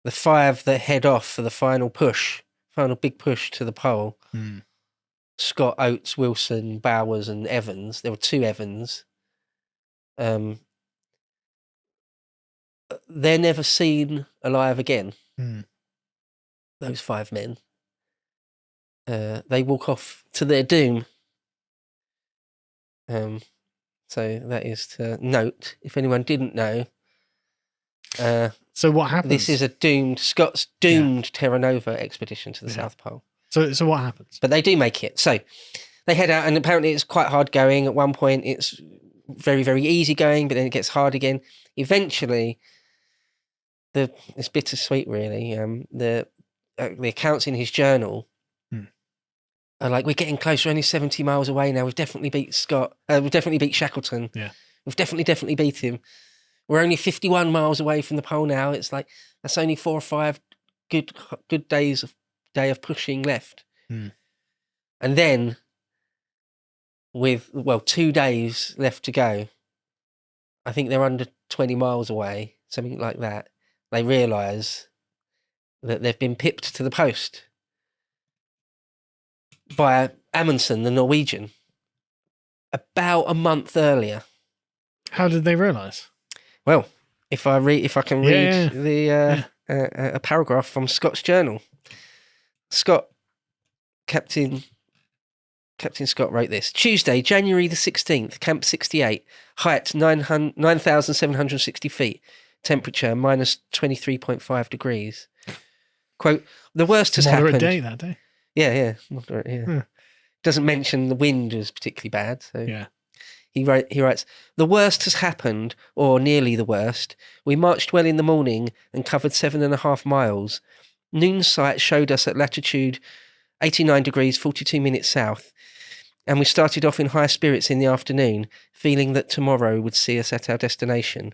the 5 that head off for the final big push to the pole. Scott, Oates, Wilson, Bowers, and Evans. There were 2 Evans. They're never seen alive again. Those 5 men. They walk off to their doom. So that is to note, if anyone didn't know. So what happens? This is Scott's doomed Terra Nova expedition to the South Pole. So what happens? But they do make it. So they head out, and apparently it's quite hard going. At one point, it's very, very easy going, but then it gets hard again. Eventually, it's bittersweet, really. The accounts in his journal are like, we're getting closer, only 70 miles away now. We've definitely beat Scott. We've definitely beat Shackleton. Yeah. We've definitely beat him. We're only 51 miles away from the pole now. It's like, that's only 4 or 5 good days of pushing left. And then, with 2 days left to go, I think they're under 20 miles away, something like that. They realise that they've been pipped to the post by Amundsen, the Norwegian, about a month earlier. How did they realise? Well, if I can read a paragraph from Scott's journal. Captain Scott wrote this. Tuesday, January the 16th, Camp 68, height 9,760 feet, temperature minus 23.5 degrees. Quote, the worst has happened. Moderate day that day. Yeah. Moderate, yeah. Doesn't mention the wind was particularly bad. So yeah. He writes, the worst has happened, or nearly the worst. We marched well in the morning and covered 7.5 miles. Noon sight showed us at latitude 89 degrees, 42 minutes south. And we started off in high spirits in the afternoon, feeling that tomorrow would see us at our destination.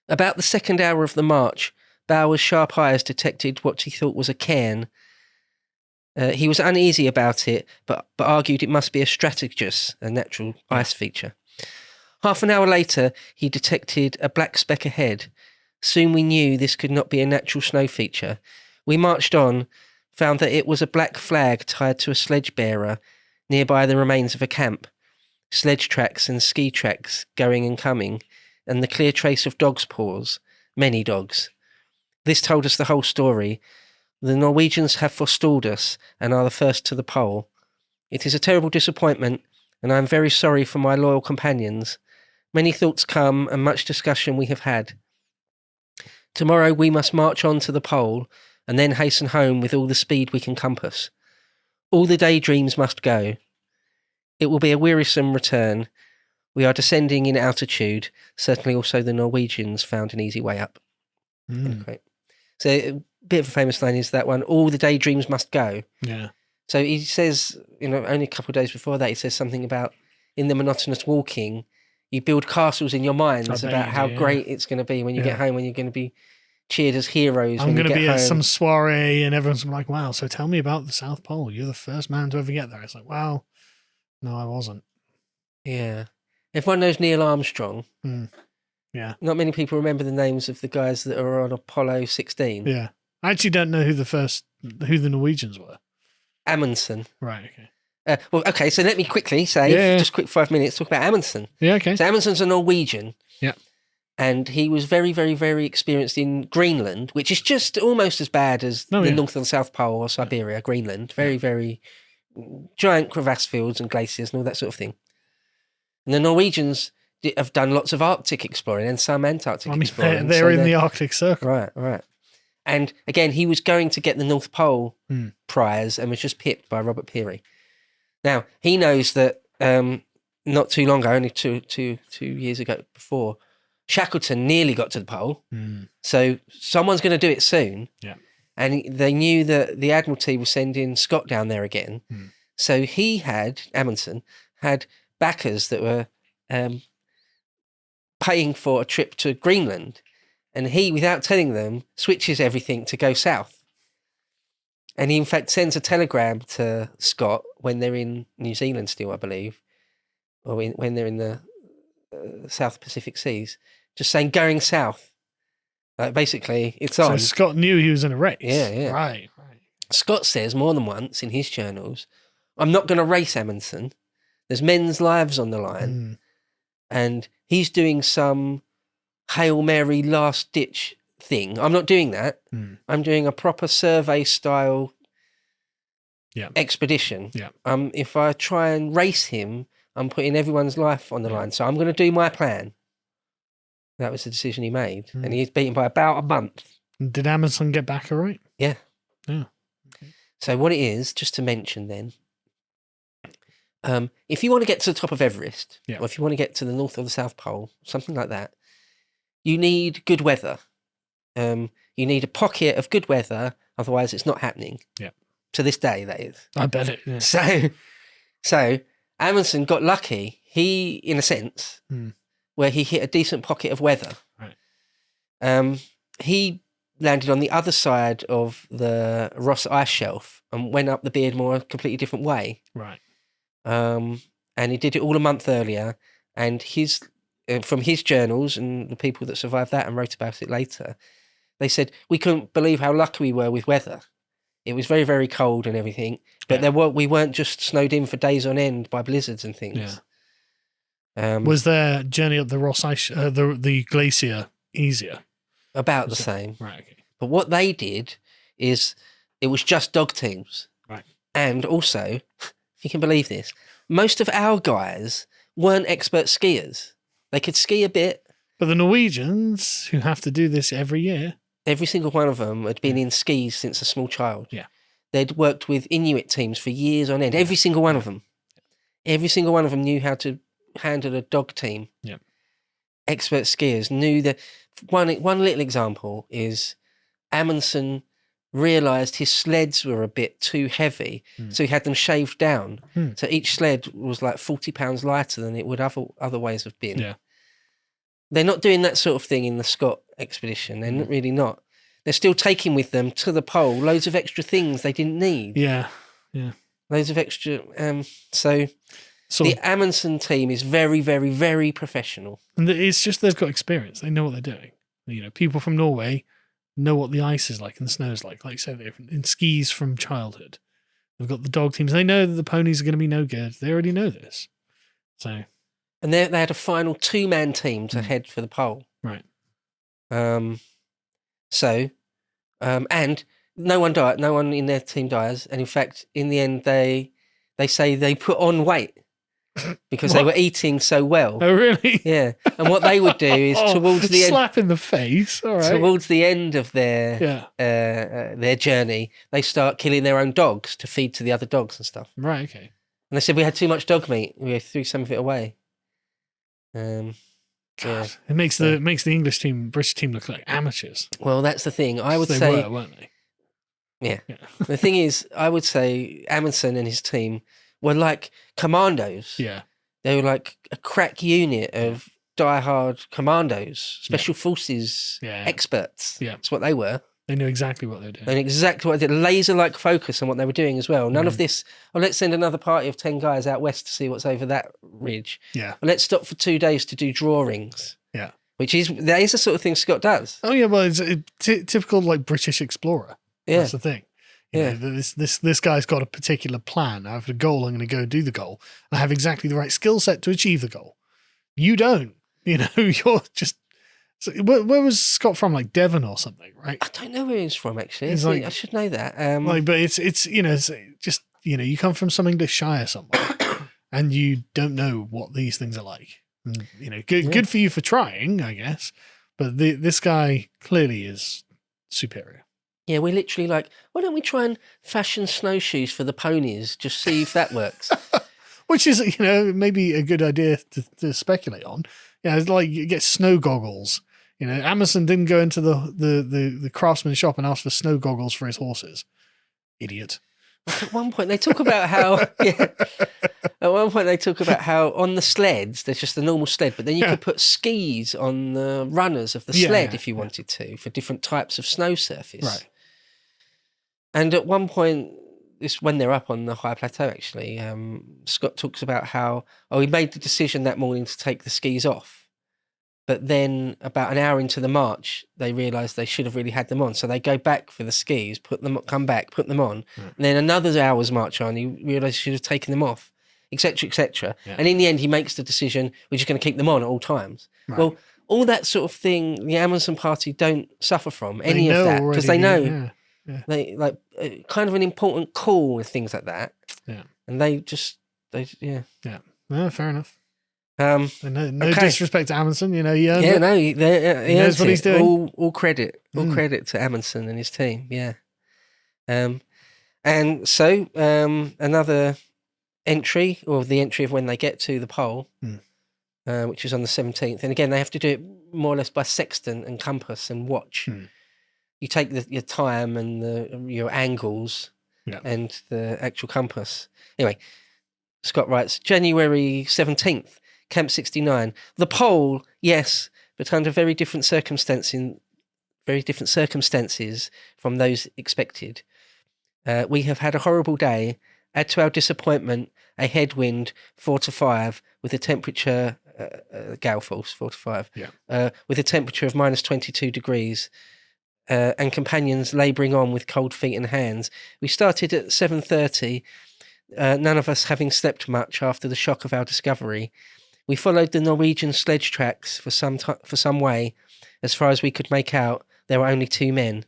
About the second hour of the march, Bowers' sharp eyes detected what he thought was a cairn. He was uneasy about it, but argued it must be a strategos, a natural ice feature. Half an hour later, he detected a black speck ahead. Soon we knew this could not be a natural snow feature. We marched on, found that it was a black flag tied to a sledge bearer nearby the remains of a camp. Sledge tracks and ski tracks going and coming, and the clear trace of dogs' paws, many dogs. This told us the whole story. The Norwegians have forestalled us and are the first to the pole. It is a terrible disappointment, and I am very sorry for my loyal companions. Many thoughts come and much discussion we have had. Tomorrow we must march on to the pole and then hasten home with all the speed we can compass. All the daydreams must go. It will be a wearisome return. We are descending in altitude. Certainly also the Norwegians found an easy way up. So a bit of a famous line is that one, all the daydreams must go. Yeah. So he says, only a couple of days before that, he says something about in the monotonous walking, you build castles in your minds about how great it's going to be when you get home, when you're going to be cheered as heroes. I'm going to be at some soiree and everyone's like, wow, so tell me about the South Pole. You're the first man to ever get there. It's like, well, no, I wasn't. Yeah. Everyone knows Neil Armstrong. Yeah. Not many people remember the names of the guys that are on Apollo 16. Yeah. I actually don't know who the Norwegians were. Amundsen. Right, okay. Okay, so let me quickly say, just quick 5 minutes, talk about Amundsen. Yeah, okay. So Amundsen's a Norwegian. Yeah. And he was very, very, very experienced in Greenland, which is just almost as bad as the North and South Pole or Siberia, Greenland. Very, very giant crevasse fields and glaciers and all that sort of thing. And the Norwegians have done lots of Arctic exploring and some Antarctic exploring. They're in the Arctic Circle. Right. And again, he was going to get the North Pole prize and was just pipped by Robert Peary. Now, he knows that not too long ago, only two years ago before, Shackleton nearly got to the pole. So someone's going to do it soon. Yeah. And they knew that the Admiralty was sending Scott down there again. So Amundsen had backers that were paying for a trip to Greenland. And he, without telling them, switches everything to go south. And he, in fact, sends a telegram to Scott when they're in New Zealand still, I believe, or when they're in the South Pacific Seas, just saying, going south. Like basically, it's So on. Scott knew he was in a race. Yeah. Right. Scott says more than once in his journals, I'm not going to race Amundsen. There's men's lives on the line. And he's doing some Hail Mary last ditch thing. I'm not doing that. I'm doing a proper survey style expedition. Yeah. If I try and race him, I'm putting everyone's life on the line. So I'm going to do my plan. That was the decision he made. And he's beaten by about a month. Did Amundsen get back all right? Yeah. Yeah. So what it is, just to mention then, if you want to get to the top of Everest, or if you want to get to the North or the South Pole, something like that, you need good weather. You need a pocket of good weather, otherwise it's not happening. Yeah. To this day, that is. I bet it. Yeah. So Amundsen got lucky. He, in a sense, where he hit a decent pocket of weather. Right. He landed on the other side of the Ross ice shelf and went up the Beardmore a completely different way. Right. And he did it all a month earlier. And from his journals and the people that survived that and wrote about it later, they said, we couldn't believe how lucky we were with weather. It was very, very cold and everything, but we weren't just snowed in for days on end by blizzards and things. Yeah. Was their journey up the Ross ice, the glacier, easier? About the same. Right. Okay. But what they did is it was just dog teams. Right. And also, if you can believe this, most of our guys weren't expert skiers. They could ski a bit. But the Norwegians, who have to do this every year. Every single one of them had been in skis since a small child. Yeah. They'd worked with Inuit teams for years on end. Every single one of them. Every single one of them knew how to handle a dog team. Yeah. Expert skiers knew that. One little example is Amundsen realised his sleds were a bit too heavy, so he had them shaved down. So each sled was like 40 pounds lighter than it would otherwise have been. Yeah. They're not doing that sort of thing in the Scott expedition. They're really not. They're still taking with them to the pole loads of extra things they didn't need. Yeah. Yeah. Loads of extra. So the Amundsen team is very, very, very professional. And it's just they've got experience. They know what they're doing. You know, people from Norway know what the ice is like and the snow is like. Like I said, they're in skis from childhood. They've got the dog teams. They know that the ponies are going to be no good. They already know this. So. And they had a final 2-man team to head for the pole. Right. And no one died. No one in their team dies. And in fact, in the end, they say they put on weight because they were eating so well. Oh, really? Yeah. And what they would do is towards the end, slap in the face. All right. Towards the end of their journey, they start killing their own dogs to feed to the other dogs and stuff. Right. Okay. And they said we had too much dog meat. We threw some of it away. God, it makes the British team look like amateurs. Well, that's the thing. I would they say, were, weren't they? Yeah. The thing is, I would say Amundsen and his team were like commandos. Yeah. They were like a crack unit of diehard commandos, special forces experts. Yeah. That's what they were. They knew exactly what they were doing. And exactly what they did. Laser-like focus on what they were doing as well. None of this, let's send another party of 10 guys out west to see what's over that ridge. Yeah. Let's stop for 2 days to do drawings. Yeah. That is the sort of thing Scott does. Oh, yeah, well, it's a typical, like, British explorer. Yeah. That's the thing. You know, this guy's got a particular plan. I have a goal, I'm going to go do the goal. And I have exactly the right skill set to achieve the goal. You don't. You know, you're just... So where was Scott from? Like Devon or something, right? I don't know where he's from, actually. Like, I should know that. But it's you know, it's just, you know, you come from some English shire somewhere and you don't know what these things are like. And, you know, good for you for trying, I guess. But this guy clearly is superior. Yeah, we're literally like, why don't we try and fashion snowshoes for the ponies? Just see if that works. Which is, you know, maybe a good idea to speculate on. Yeah, it's like you get snow goggles. You know, Amundsen didn't go into the craftsman shop and ask for snow goggles for his horses. Idiot. At one point they talk about how on the sleds there's just a normal sled, but then you could put skis on the runners of the sled if you wanted to for different types of snow surface. Right. And at one point, it's when they're up on the high plateau actually, Scott talks about how he made the decision that morning to take the skis off But then about an hour into the march, they realise they should have really had them on. So they go back for the skis, come back, put them on. And then another hour's march on, you realise you should have taken them off, etc., etc. Yeah. And in the end, he makes the decision, we're just going to keep them on at all times. Right. Well, all that sort of thing, the Amundsen party don't suffer from any of that because they know they like kind of an important call with things like that. Yeah. And yeah. No, fair enough. No disrespect to Amundsen, he knows what he's doing. All credit to Amundsen and his team. Yeah. And so another entry, or the entry of when they get to the pole, which is on the 17th, and again they have to do it more or less by sextant and compass and watch. You take your time and your angles and the actual compass. Anyway, Scott writes January 17th. Camp 69. The pole, yes, but under very different circumstances from those expected. We have had a horrible day. Add to our disappointment a headwind 4 to 5 with a temperature gale force 4 to 5. With a temperature of minus 22 degrees. And companions labouring on with cold feet and hands. We started at 7:30. None of us having slept much after the shock of our discovery. We followed the Norwegian sledge tracks for some way. As far as we could make out, there were only 2 men.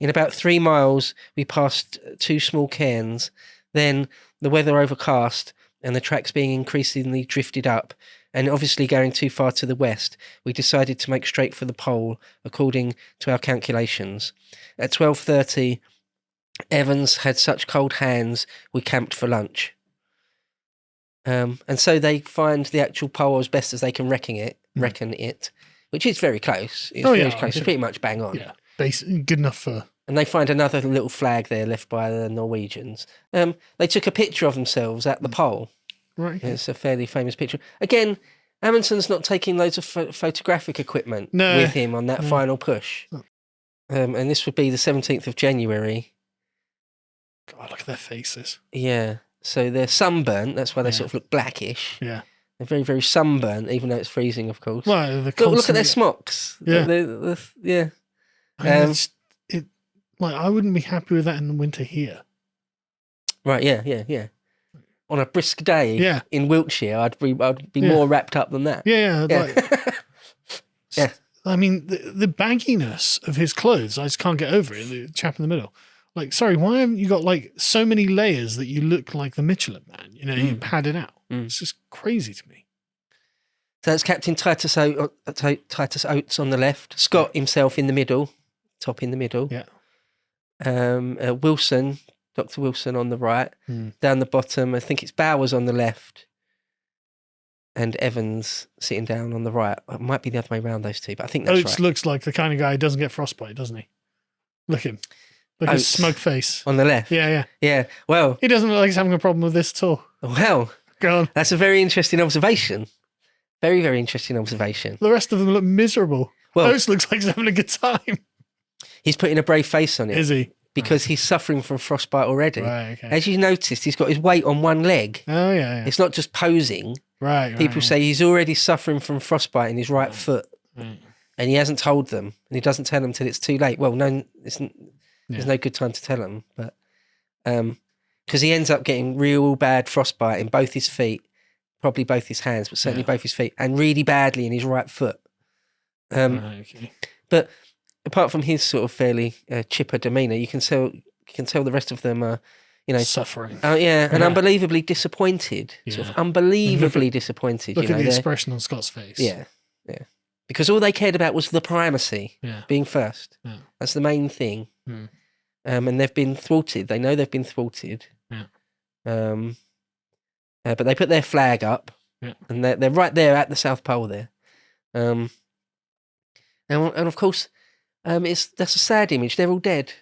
In about 3 miles, we passed 2 small cairns. Then, the weather overcast, and the tracks being increasingly drifted up, and obviously going too far to the west, we decided to make straight for the pole, according to our calculations. At 12:30, Evans had such cold hands, we camped for lunch. And so they find the actual pole as best as they can reckon it, which is very close. It's very close. It's pretty much bang on. Yeah, good enough for... And they find another little flag there left by the Norwegians. They took a picture of themselves at the pole. Right. It's a fairly famous picture. Again, Amundsen's not taking loads of photographic equipment with him on that final push. And this would be the 17th of January. God, look at their faces. Yeah. So they're sunburnt. That's why they sort of look blackish. Yeah. They're very, very sunburnt, even though it's freezing, of course. Well, look at their smocks. Yeah. I wouldn't be happy with that in the winter here. Right, yeah. On a brisk day in Wiltshire, I'd be more wrapped up than that. Yeah. I mean, the bagginess of his clothes, I just can't get over it, the chap in the middle. Like, sorry, why haven't you got so many layers that you look like the Michelin Man? You pad it out. It's just crazy to me. So that's Captain Titus Oates on the left, Scott himself in the middle, top in the middle. Yeah. Wilson, Dr. Wilson on the right. Down the bottom, I think it's Bowers on the left, and Evans sitting down on the right. It might be the other way around, those two, but I think that's Oates looks like the kind of guy who doesn't get frostbite, doesn't he? Look at him. Look at his smug face. On the left. Yeah. Well, he doesn't look like he's having a problem with this at all. Well, go on. That's a very interesting observation. Very, very interesting observation. The rest of them look miserable. Well, Oates looks like he's having a good time. He's putting a brave face on it. Is he? Because he's suffering from frostbite already. Right, okay. As you noticed, he's got his weight on one leg. Oh, yeah. It's not just posing. Right. People say he's already suffering from frostbite in his right foot. Right. And he hasn't told them. And he doesn't tell them till it's too late. Well, no, there's no good time to tell them. But because he ends up getting real bad frostbite in both his feet, probably both his hands, but certainly both his feet, and really badly in his right foot. Okay. But apart from his sort of fairly chipper demeanour, you can tell the rest of them are, suffering. And unbelievably disappointed. Yeah. Sort of unbelievably disappointed. Look at the expression on Scott's face. Yeah. Because all they cared about was the primacy, being first. Yeah. That's the main thing. Mm. And they've been thwarted. They know they've been thwarted. Yeah. But they put their flag up, and they're right there at the South Pole there. And of course, that's a sad image. They're all dead.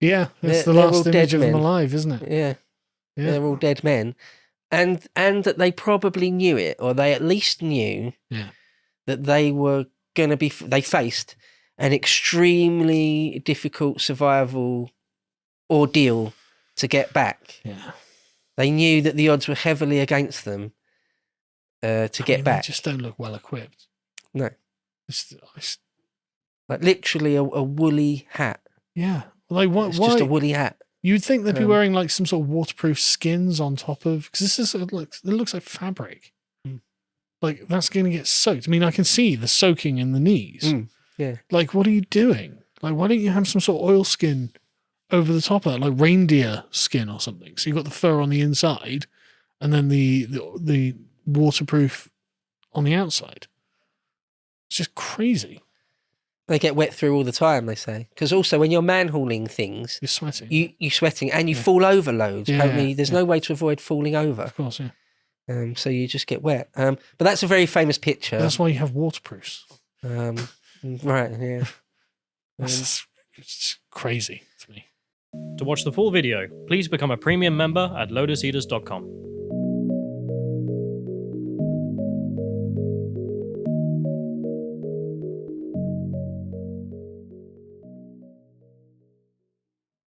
Yeah, it's the last image of them alive, isn't it? Yeah. They're all dead men, and that they probably knew it, or they at least knew that they were going to be. They faced an extremely difficult survival ordeal to get back. Yeah. They knew that the odds were heavily against them to get back. They just don't look well equipped. No. It's, Like literally a woolly hat. yeah. Like It's just a woolly hat. You'd think they'd be wearing like some sort of waterproof skins on top of, because this is it looks like fabric. Like that's going to get soaked. I mean, I can see the soaking in the knees. Yeah. Like, what are you doing? Like, why don't you have some sort of oil skin over the top of that, like reindeer skin or something? So you've got the fur on the inside, and then the waterproof on the outside. It's just crazy. They get wet through all the time, they say. Because also when you're man-hauling things... You're sweating. You're sweating and you fall over loads. Apparently there's no way to avoid falling over. Of course, yeah. So you just get wet. But that's a very famous picture. But that's why you have waterproofs. Right, yeah. It's crazy to me. To watch the full video, please become a premium member at lotuseaters.com.